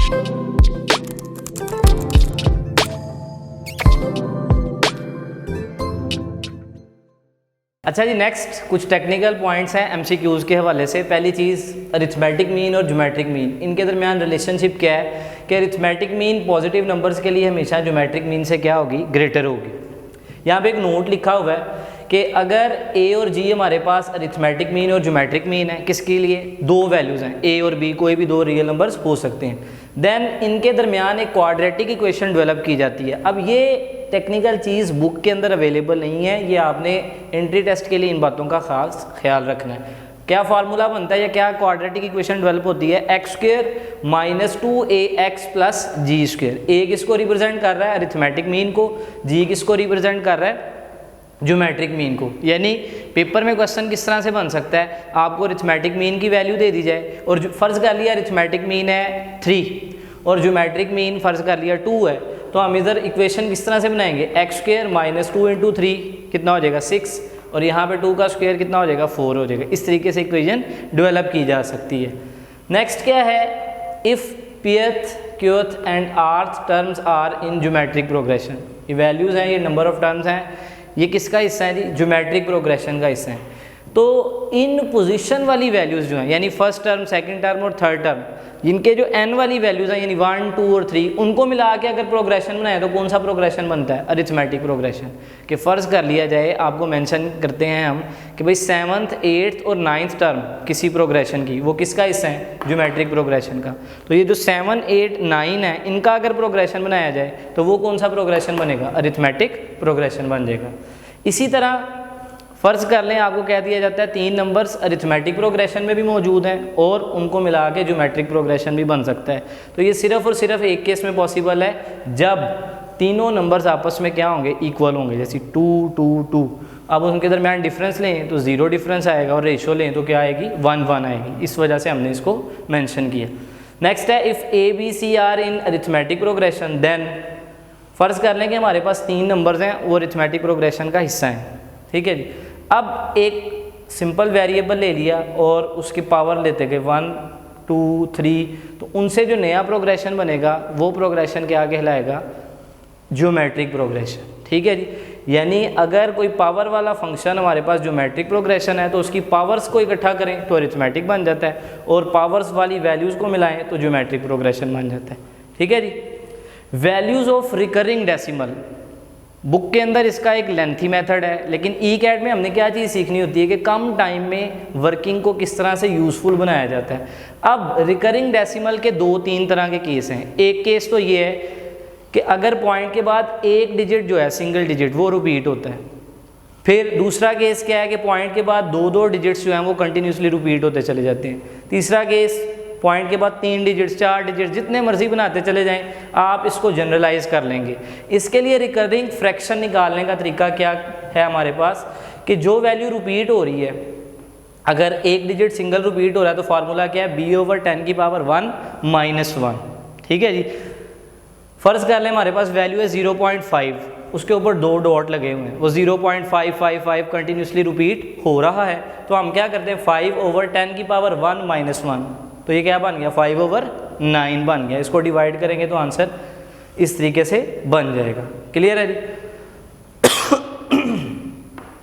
अच्छा जी, नेक्स्ट कुछ technical points हैं एमसीक्यूज़ के हवाले से। पहली चीज़, अरिथमेटिक मीन और ज्योमेट्रिक मीन, इनके दरमियान रिलेशनशिप क्या है कि अरिथमेटिक मीन पॉजिटिव नंबर्स के लिए हमेशा ज्योमेट्रिक मीन से क्या होगी, ग्रेटर होगी। यहाँ पे एक नोट लिखा हुआ है कि अगर ए और जी हमारे पास अरिथमेटिक मीन और ज्योमेट्रिक मीन है, किसके लिए, दो वैल्यूज़ हैं ए और बी, कोई भी दो रियल नंबर्स हो सकते हैं, देन इनके दरमियान एक क्वाड्रेटिक इक्वेशन डेवलप की जाती है। अब ये टेक्निकल चीज़ बुक के अंदर अवेलेबल नहीं है, ये आपने एंट्री टेस्ट के लिए इन बातों का खास ख्याल रखना है। क्या फार्मूला बनता है या क्या क्वाड्रेटिक इक्वेशन डेवलप होती है, x square minus 2ax plus g square. A किसको रिप्रेजेंट कर रहा है, अरिथमेटिक मीन को, जी किसको रिप्रेजेंट कर रहा है, ज्योमेट्रिक मीन को। यानी पेपर में क्वेश्चन किस तरह से बन सकता है, आपको अरिथमेटिक मीन की वैल्यू दे दी जाए और फ़र्ज़ कर लिया अरिथमेटिक मीन है 3 और ज्योमेट्रिक मीन फ़र्ज़ कर लिया 2 है, तो हम इधर इक्वेशन किस तरह से बनाएंगे, एक्स स्क्वायर माइनस 2 इंटू 3 कितना हो जाएगा 6, और यहाँ पे 2 का स्क्वायर कितना हो जाएगा 4 हो जाएगा। इस तरीके से इक्वेशन डेवलप की जा सकती है। नेक्स्ट क्या है, if pth qth and rth terms are in geometric progression. ये वैल्यूज़ हैं, ये नंबर ऑफ टर्म्स हैं, ये किसका हिस्सा है जी, ज्योमेट्रिक प्रोग्रेशन का हिस्सा है। तो इन पोजीशन वाली वैल्यूज़ जो हैं, यानी फर्स्ट टर्म, सेकंड टर्म और थर्ड टर्म, इनके जो n वाली वैल्यूज़ हैं यानी 1 2 और 3, उनको मिला के अगर प्रोग्रेशन बनाए तो कौन सा प्रोग्रेशन बनता है, अरिथमेटिक प्रोग्रेशन। कि फ़र्ज़ कर लिया जाए, आपको मेंशन करते हैं हम कि भाई 7th 8th और 9th टर्म किसी प्रोग्रेशन की, वो किसका हिस्सा है, ज्योमेट्रिक प्रोग्रेशन का। तो ये जो 7 8 9 है, इनका अगर प्रोग्रेशन बनाया जाए तो वो कौन सा प्रोग्रेशन बनेगा, अरिथमेटिक प्रोग्रेशन बन जाएगा। इसी तरह फ़र्ज़ कर लें आपको कह दिया जाता है 3 नंबर्स अरिथमेटिक प्रोग्रेशन में भी मौजूद हैं और उनको मिला के ज्योमेट्रिक प्रोग्रेशन भी बन सकता है। तो ये सिर्फ़ और सिर्फ एक केस में पॉसिबल है जब तीनों नंबर्स आपस में क्या होंगे, इक्वल होंगे। जैसे 2 2 2, अब उनके दरमियान डिफरेंस लें तो 0 डिफरेंस आएगा और रेशो लें तो क्या आएगी, 1 1 आएगी। इस वजह से हमने इसको मैंशन किया। नेक्स्ट है, if A B C are in arithmetic progression then, फ़र्ज़ कर लें कि हमारे पास 3 नंबर्स हैं, वो अरिथमेटिक प्रोग्रेशन का हिस्सा हैं, ठीक है जी। अब एक सिंपल वेरिएबल ले लिया और उसकी पावर लेते गए 1 2 3, तो उनसे जो नया प्रोग्रेशन बनेगा वो प्रोग्रेशन क्या कहलाएगा, ज्योमेट्रिक प्रोग्रेशन, ठीक है जी। यानी अगर कोई पावर वाला फंक्शन हमारे पास ज्योमेट्रिक प्रोग्रेशन है तो उसकी पावर्स को इकट्ठा करें तो अरिथमेटिक बन जाता है, और पावर्स वाली वैल्यूज़ को मिलाएं तो ज्योमेट्रिक प्रोग्रेशन बन जाता है, ठीक है जी। Values of recurring decimal, book के अंदर इसका एक लेंथी मेथड है, लेकिन ई कैट में हमने क्या चीज़ सीखनी होती है कि कम टाइम में वर्किंग को किस तरह से यूज़फुल बनाया जाता है। अब रिकरिंग डेसिमल के 2-3 तरह के केस हैं। एक केस तो ये है कि अगर पॉइंट के बाद एक डिजिट जो है, सिंगल डिजिट, वो रिपीट होता है। फिर दूसरा केस क्या है कि पॉइंट के बाद 2-2 डिजिट्स जो हैं वो कंटिन्यूसली रिपीट होते चले जाते हैं। तीसरा केस, पॉइंट के बाद 3 डिजिट्स 4 डिजिट्स जितने मर्जी बनाते चले जाएं, आप इसको जनरलाइज कर लेंगे। इसके लिए रिकरिंग फ्रैक्शन निकालने का तरीका क्या है हमारे पास, कि जो वैल्यू रिपीट हो रही है, अगर एक डिजिट सिंगल रिपीट हो रहा है तो फार्मूला क्या है, b/10 की पावर 1 - 1, ठीक है जी। फ़र्ज़ कर लें हमारे पास वैल्यू है 0.5, उसके ऊपर 2 डॉट लगे हुए हैं, वो 0.555 कंटिन्यूसली रिपीट हो रहा है, तो हम क्या करते हैं 5/10 की पावर 1 - 1, तो ये क्या बन गया 5/9 बन गया। इसको डिवाइड करेंगे तो आंसर इस तरीके से बन जाएगा। क्लियर है जी।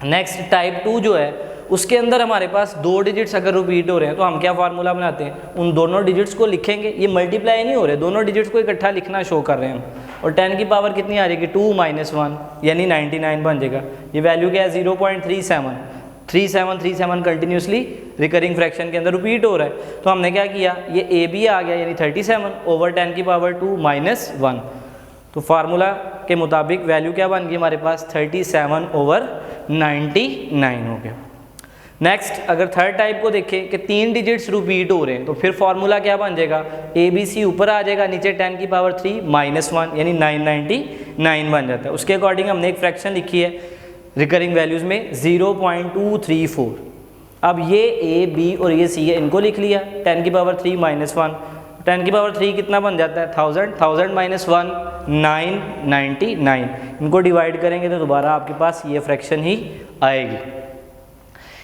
नेक्स्ट टाइप 2 जो है, उसके अंदर हमारे पास 2 डिजिट्स अगर रिपीट हो रहे हैं तो हम क्या फार्मूला बनाते हैं, उन दोनों डिजिट्स को लिखेंगे। ये मल्टीप्लाई नहीं हो रहे, दोनों डिजिट्स को इकट्ठा लिखना शो कर रहे हैं हम, और 10 की पावर कितनी आ जाएगी 2 - 1 यानी 99 बन जाएगा। ये वैल्यू क्या है 0.37 कंटिन्यूसली रिकरिंग फ्रैक्शन के अंदर रिपीट हो रहा है। तो हमने क्या किया, ये ए बी आ गया यानी 37/10 की पावर 2 - 1, तो फार्मूला के मुताबिक वैल्यू क्या बन गई हमारे पास 37/99 हो गया। नेक्स्ट अगर थर्ड टाइप को देखें कि 3 डिजिट्स रिपीट हो रहे हैं, तो फिर फार्मूला क्या बन जाएगा, ए बी सी ऊपर आ जाएगा, नीचे 10 की पावर 3 - 1 यानी 999 बन जाता है। उसके अकॉर्डिंग हमने एक फ्रैक्शन लिखी है रिकरिंग वैल्यूज़ में 0.234। अब ये ए बी और ये सी है, इनको लिख लिया, 10 की पावर 3 - 1, 10 की पावर 3 कितना बन जाता है 1000 - 1 999, इनको डिवाइड करेंगे तो दोबारा आपके पास ये फ्रैक्शन ही आएगी।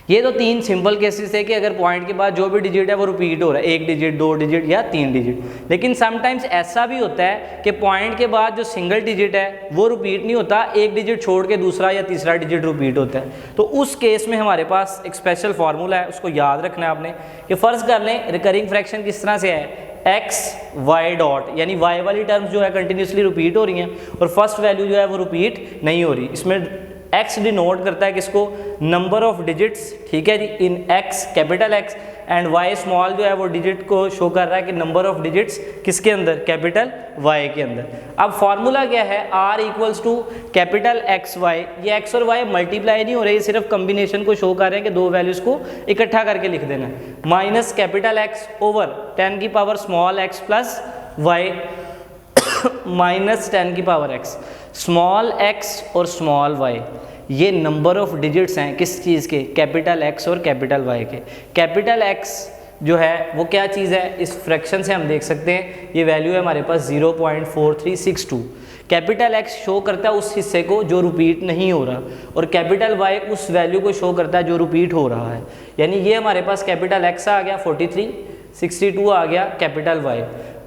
ये तो 3 सिंपल केसेस है कि अगर पॉइंट के बाद जो भी डिजिट है वो रिपीट हो रहा है, 1 डिजिट, 2 डिजिट या 3 डिजिट। लेकिन समटाइम्स ऐसा भी होता है कि पॉइंट के बाद जो सिंगल डिजिट है वो रिपीट नहीं होता, एक डिजिट छोड़ के दूसरा या तीसरा डिजिट रिपीट होता है। तो उस केस में हमारे पास एक स्पेशल फार्मूला है, उसको याद रखना है आपने कि फ़र्ज़ कर लें रिकरिंग फ्रैक्शन किस तरह से है, एक्स वाई डॉट, यानी वाई वाली टर्म्स जो है कंटिन्यूसली रिपीट हो रही हैं और फर्स्ट वैल्यू जो है वो रिपीट नहीं हो रही। इसमें x डिनोट करता है किसको, नंबर ऑफ डिजिट्स, ठीक है जी, इन x capital X, and y small जो है वो डिजिट को शो कर रहा है कि नंबर ऑफ डिजिट्स किसके अंदर, कैपिटल Y के अंदर। अब फॉर्मूला क्या है, r equals to capital X Y, ये x और y मल्टीप्लाई नहीं हो रही, सिर्फ कम्बिनेशन को शो कर रहे हैं कि दो वैल्यूज़ को इकट्ठा करके लिख देना है, माइनस कैपिटल x ओवर 10 की power small x plus y minus 10 की पावर x, स्मॉल x और स्मॉल y ये नंबर ऑफ डिजिट्स हैं किस चीज़ के, कैपिटल X और कैपिटल Y के। कैपिटल X जो है वो क्या चीज़ है, इस फ्रैक्शन से हम देख सकते हैं ये वैल्यू है हमारे पास 0.4362। कैपिटल X शो करता है उस हिस्से को जो रिपीट नहीं हो रहा और कैपिटल Y उस वैल्यू को शो करता है जो रिपीट हो रहा है। यानी ये हमारे पास कैपिटल X आ गया 43, 62 आ गया कैपिटल Y,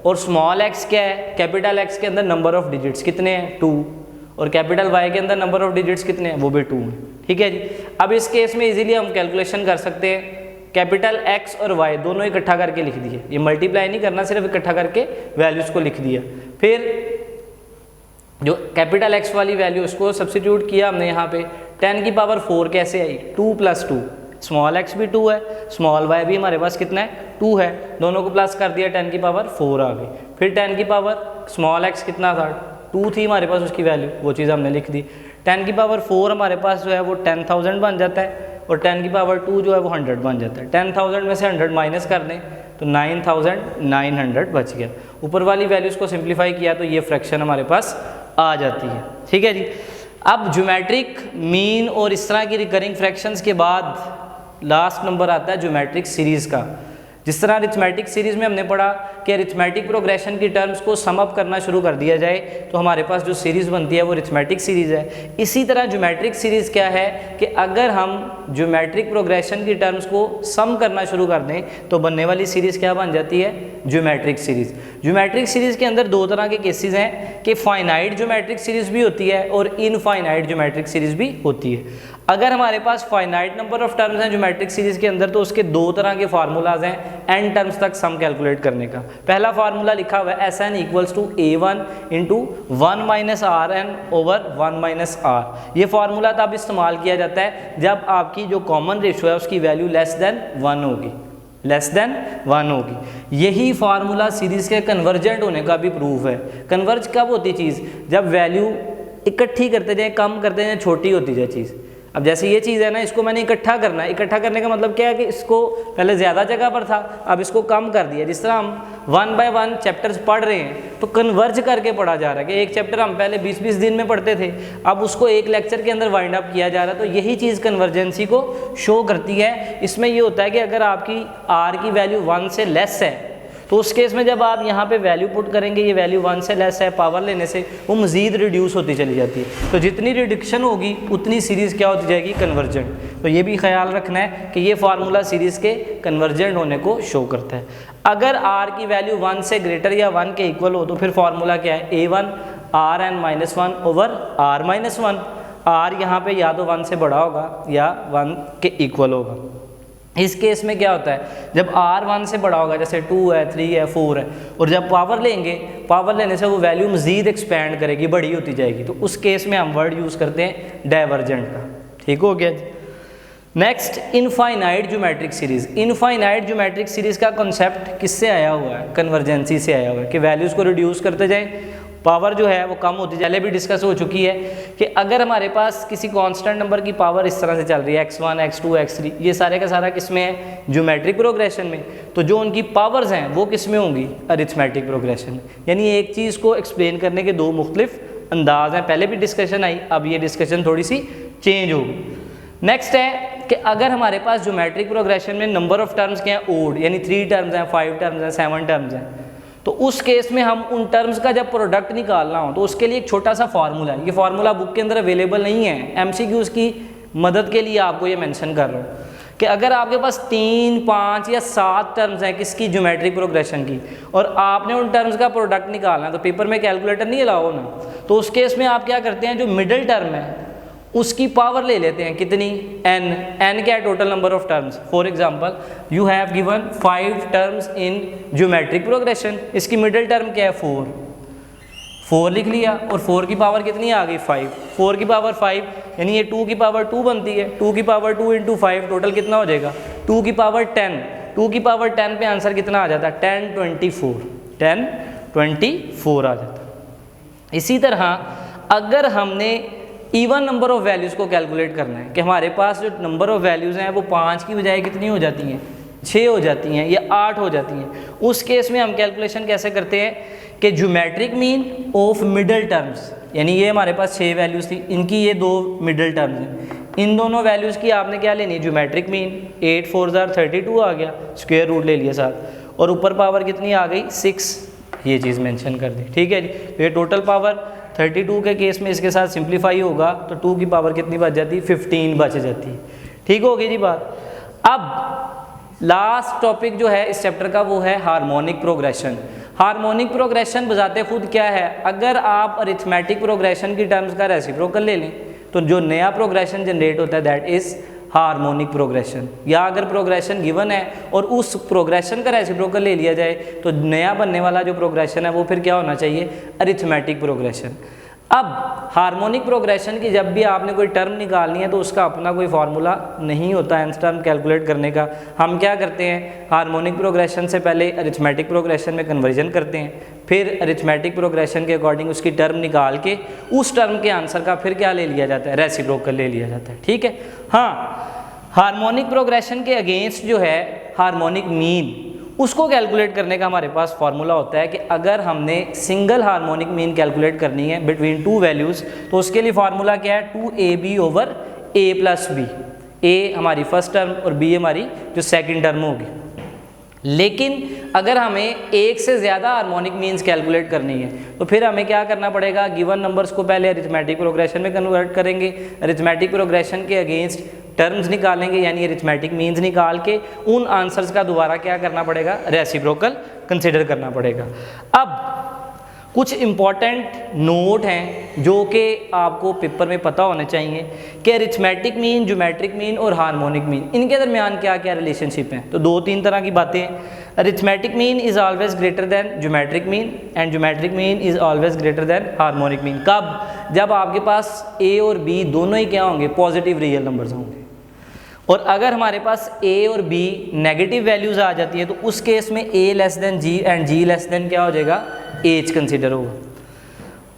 और स्मॉल x क्या है, कैपिटल X के अंदर नंबर ऑफ डिजिट्स कितने हैं, 2, और कैपिटल Y के अंदर नंबर ऑफ डिजिट्स कितने हैं, वो भी 2 हैं। ठीक है जी। अब इस केस में इजीली हम कैलकुलेशन कर सकते हैं, कैपिटल X और Y दोनों इकट्ठा करके लिख दिए, ये मल्टीप्लाई नहीं करना, सिर्फ इकट्ठा करके वैल्यूज़ को लिख दिया। फिर जो कैपिटल X वाली वैल्यू उसको सब्सिट्यूट किया हमने यहाँ पे, 10 की पावर 4 कैसे आई, 2 + 2, स्मॉल x भी 2 है, स्मॉल y भी हमारे पास कितना है, 2 है, दोनों को प्लस कर दिया, 10 की पावर 4 आ गई। फिर 10 की पावर स्मॉल x कितना था, 2 थी हमारे पास उसकी वैल्यू, वो चीज़ हमने लिख दी। 10 की पावर 4 हमारे पास जो है वो 10,000 बन जाता है, और 10 की पावर 2 जो है वो 100 बन जाता है। 10,000 में से 100 माइनस कर दें तो 9,900 बच गया। ऊपर वाली वैल्यूज़ को सिंप्लीफाई किया तो ये फ्रैक्शन हमारे पास आ जाती है। ठीक है जी। अब ज्योमेट्रिक मीन और इस तरह की रिकरिंग फ्रैक्शंस के बाद लास्ट नंबर आता है ज्योमेट्रिक सीरीज़ का। जिस तरह अरिथमेटिक सीरीज़ में हमने पढ़ा कि अरिथमेटिक प्रोग्रेशन की टर्म्स को सम अप करना शुरू कर दिया जाए तो हमारे पास जो सीरीज़ बनती है वो अरिथमेटिक सीरीज़ है। इसी तरह ज्योमेट्रिक सीरीज़ क्या है कि अगर हम ज्योमेट्रिक प्रोग्रेशन की टर्म्स को सम करना शुरू कर दें तो बनने वाली सीरीज़ क्या बन जाती है, ज्योमेट्रिक सीरीज़। ज्योमेट्रिक सीरीज़ के अंदर दो तरह के केसेस हैं कि फाइनाइट ज्योमेट्रिक सीरीज़ भी होती है और इनफाइनाइट ज्योमेट्रिक सीरीज़ भी होती है। अगर हमारे पास फाइनाइट नंबर ऑफ टर्म्स हैं ज्योमेट्रिक सीरीज़ के अंदर तो उसके दो तरह के फार्मूलाज हैं n टर्म्स तक सम कैलकुलेट करने का। पहला फार्मूला लिखा हुआ है Sn equals to a1 into 1 minus Rn over 1 minus R। ये फार्मूला तब इस्तेमाल किया जाता है जब आपकी जो कॉमन रेशो है उसकी वैल्यू लेस देन 1 होगी, लेस देन 1 होगी। यही फार्मूला सीरीज़ के कन्वर्जेंट होने का भी प्रूफ है। कन्वर्ज कब होती चीज़, जब वैल्यू इकट्ठी करते जाए, कम करते जाए, छोटी होती जाए चीज़। अब जैसे ये चीज़ है ना, इसको मैंने इकट्ठा करना है, इकट्ठा करने का मतलब क्या है कि इसको पहले ज़्यादा जगह पर था, अब इसको कम कर दिया। जिस तरह हम 1 बाय 1 चैप्टर्स पढ़ रहे हैं तो कन्वर्ज करके पढ़ा जा रहा है कि एक चैप्टर हम पहले 20-20 दिन में पढ़ते थे, अब उसको एक लेक्चर के अंदर वाइंड अप किया जा रहा है। तो यही चीज़ कन्वर्जेंसी को शो करती है। इसमें ये होता है कि अगर आपकी R की वैल्यू 1 से लेस है तो उस केस में जब आप यहाँ पे वैल्यू पुट करेंगे, ये वैल्यू 1 से लेस है, पावर लेने से वो मज़ीद रिड्यूस होती चली जाती है। तो जितनी रिडक्शन होगी उतनी सीरीज़ क्या होती जाएगी, कन्वर्जेंट। तो ये भी ख्याल रखना है कि ये फार्मूला सीरीज़ के कन्वर्जेंट होने को शो करता है। अगर R की वैल्यू 1 से ग्रेटर या 1 के इक्वल हो तो फिर फार्मूला क्या है, a1 Rn-1 over R-1। R यहाँ पे या तो 1 से बड़ा होगा या 1 के इक्वल होगा। इस केस में क्या होता है, जब R 1 से बड़ा होगा, जैसे 2 है, 3 है, 4 है, और जब पावर लेंगे, पावर लेने से वो वैल्यू मज़ीद एक्सपैंड करेगी, बड़ी होती जाएगी। तो उस केस में हम वर्ड यूज़ करते हैं डाइवर्जेंट का। ठीक हो गया। Next, infinite geometric series. Infinite geometric series का कॉन्सेप्ट किससे आया हुआ है, कन्वर्जेंसी से आया हुआ है कि वैल्यूज़ को रिड्यूस करते जाए, पावर जो है वो कम होती जाए। पहले भी डिस्कस हो चुकी है कि अगर हमारे पास किसी कांस्टेंट नंबर की पावर इस तरह से चल रही है, x1, x2, x3, ये सारे का सारा किस में है, ज्योमेट्रिक प्रोग्रेशन में, तो जो उनकी पावर्स हैं वो किस में होंगी, अरिथमेटिक प्रोग्रेशन में। यानी एक चीज़ को एक्सप्लेन करने के दो मुख्तलिफ अंदाज हैं। पहले भी डिस्कशन आई, अब ये डिस्कशन थोड़ी सी चेंज होगी। नेक्स्ट है कि अगर हमारे पास ज्योमेट्रिक प्रोग्रेशन में नंबर ऑफ टर्म्स क्या हैं, ओड, यानी 3 टर्म्स हैं, 5 टर्म्स हैं, 7 टर्म्स हैं, तो उस केस में हम उन टर्म्स का जब प्रोडक्ट निकालना हो तो उसके लिए एक छोटा सा फार्मूला है। ये फार्मूला बुक के अंदर अवेलेबल नहीं है, MCQs की मदद के लिए आपको ये मेंशन कर रहा हूँ कि अगर आपके पास 3, 5 या 7 टर्म्स हैं किसकी, ज्योमेट्रिक प्रोग्रेशन की, और आपने उन टर्म्स का प्रोडक्ट निकालना है, तो पेपर में कैलकुलेटर नहीं अलाउ ना, तो उस केस में आप क्या करते हैं, जो मिडिल टर्म है उसकी पावर ले लेते हैं, कितनी, n क्या है, total number of terms. For example you have given 5 terms in geometric progression, इसकी मिडिल टर्म क्या है, 4 लिख लिया, और 4 की पावर कितनी आ गई, 5, 4 की पावर 5 यानी ये 2 की पावर 2 बनती है, 2 की पावर 2 इंटू 5 टोटल कितना हो जाएगा, 2 की पावर 10, 2 की पावर 10 पे आंसर कितना आ जाता है, 1024 आ जाता है। इसी तरह अगर हमने इवन नंबर ऑफ वैल्यूज़ को कैलकुलेट करना है कि हमारे पास जो नंबर ऑफ वैल्यूज़ हैं वो 5 की बजाय कितनी हो जाती हैं, 6 हो जाती हैं या 8 हो जाती हैं, उस केस में हम कैलकुलेशन कैसे करते हैं कि geometric mean of middle terms, यानी ये हमारे पास 6 वैल्यूज़ थी, इनकी ये 2 मिडल टर्म्स हैं, इन दोनों वैल्यूज़ की आपने क्या लेनी है, ज्योमेट्रिक मीन, 8 4 32 आ गया, स्क्वायर रूट ले लिया साथ, और ऊपर पावर कितनी आ गई, 6, ये चीज़ मेंशन कर दी, ठीक है जी। तो ये टोटल पावर 32 के केस में इसके साथ सिंप्लीफाई होगा तो 2 की पावर कितनी बच जाती है, 15 बच जाती है, ठीक होगी जी बात। अब लास्ट टॉपिक जो है इस चैप्टर का वो है हार्मोनिक प्रोग्रेशन। हार्मोनिक प्रोग्रेशन बजाते खुद क्या है, अगर आप अरिथमेटिक प्रोग्रेशन की टर्म्स का रेसिप्रोकल ले लें तो जो नया प्रोग्रेशन जनरेट होता है दैट इज़ हार्मोनिक प्रोग्रेशन, या अगर प्रोग्रेशन गिवन है और उस प्रोग्रेशन का रेसिप्रोकल ले लिया जाए तो नया बनने वाला जो प्रोग्रेशन है वो फिर क्या होना चाहिए, अरिथमेटिक प्रोग्रेशन। अब हार्मोनिक प्रोग्रेशन की जब भी आपने कोई टर्म निकालनी है तो उसका अपना कोई फार्मूला नहीं होता है टर्म कैलकुलेट करने का। हम क्या करते हैं, हार्मोनिक प्रोग्रेशन से पहले अरिथमेटिक प्रोग्रेशन में कन्वर्जन करते हैं, फिर अरिथमेटिक प्रोग्रेशन के अकॉर्डिंग उसकी टर्म निकाल के उस टर्म के आंसर का फिर क्या ले लिया जाता है, रेसिप्रोकल ले लिया जाता है, ठीक है। हाँ, हार्मोनिक प्रोग्रेशन के अगेंस्ट जो है हार्मोनिक मीन, उसको कैलकुलेट करने का हमारे पास फार्मूला होता है कि अगर हमने सिंगल हार्मोनिक मीन कैलकुलेट करनी है बिटवीन 2 वैल्यूज़ तो उसके लिए फार्मूला क्या है, 2ab over a plus B, a हमारी फर्स्ट टर्म और b हमारी जो सेकंड टर्म होगी। लेकिन अगर हमें एक से ज़्यादा हार्मोनिक मीन्स कैलकुलेट करनी है तो फिर हमें क्या करना पड़ेगा, गिवन नंबर्स को पहले अरिथमेटिक प्रोग्रेशन में कन्वर्ट करेंगे, अरिथमेटिक प्रोग्रेशन के अगेंस्ट टर्म्स निकालेंगे यानी अरिथमेटिक मीन्स निकाल के उन आंसर्स का दोबारा क्या करना पड़ेगा, रेसिप्रोकल कंसिडर करना पड़ेगा। अब कुछ इम्पॉर्टेंट नोट हैं जो कि आपको पेपर में पता होने चाहिए कि अरिथमेटिक मीन, ज्योमेट्रिक मीन और हार्मोनिक मीन इनके दरमियान क्या क्या रिलेशनशिप हैं। तो 2-3 तरह की बातें हैं। Arithmetic mean is always greater than geometric mean and geometric mean is always greater than harmonic mean. कब, जब आपके पास ए और बी दोनों ही क्या होंगे, पॉजिटिव रियल नंबर्स होंगे। और अगर हमारे पास a और b नेगेटिव वैल्यूज़ आ जाती है तो उस केस में a less than g and g less than क्या हो जाएगा, h कंसिडर होगा।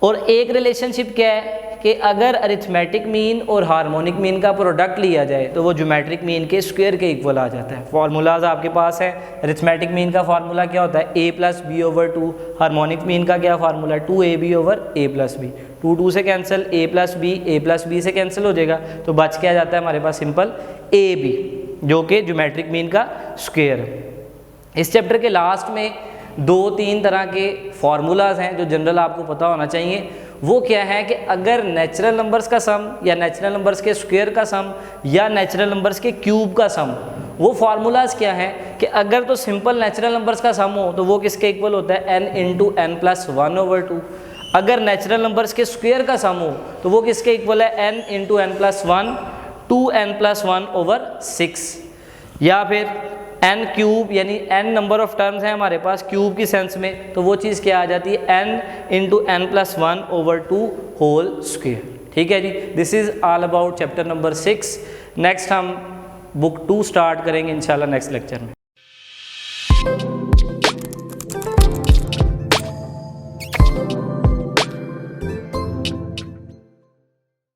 और एक रिलेशनशिप क्या है कि अगर अरिथमेटिक मीन और हार्मोनिक मीन का प्रोडक्ट लिया जाए तो वो ज्योमेट्रिक मीन के स्क्वायर के इक्वल आ जाता है। फार्मूलाज आपके पास है, अरिथमेटिक मीन का फार्मूला क्या होता है, a plus B over 2, harmonic mean का क्या फार्मूला है, 2ab over a plus B, 2 से कैंसिल, a प्लस बी से कैंसिल हो जाएगा तो बच क्या जाता है हमारे पास, सिंपल ab जो कि ज्योमेट्रिक मीन का स्क्वायर है। इस चैप्टर के लास्ट में 2-3 तरह के फार्मूलाज हैं जो जनरल आपको पता होना चाहिए। वो क्या है कि अगर नेचुरल नंबर्स का सम या नेचुरल नंबर्स के स्क्वायर का सम या नेचुरल नंबर्स के क्यूब का सम, वो फार्मूलाज क्या है कि अगर तो सिंपल नेचुरल नंबर्स का सम हो तो वो किसके इक्वल होता है, n into n plus 1 over 2। अगर नेचुरल नंबर्स के स्क्वायर का सम हो तो वो किसके इक्वल है, n into n plus 1, 2n plus 1 over 6। या फिर n क्यूब यानी n नंबर ऑफ टर्म्स हैं हमारे पास क्यूब की सेंस में, तो वो चीज़ क्या आ जाती है, n into n plus 1 over 2 whole square. ठीक है जी, this is all about chapter number 6। Next हम बुक 2 स्टार्ट करेंगे इंशाल्लाह नेक्स्ट लेक्चर में।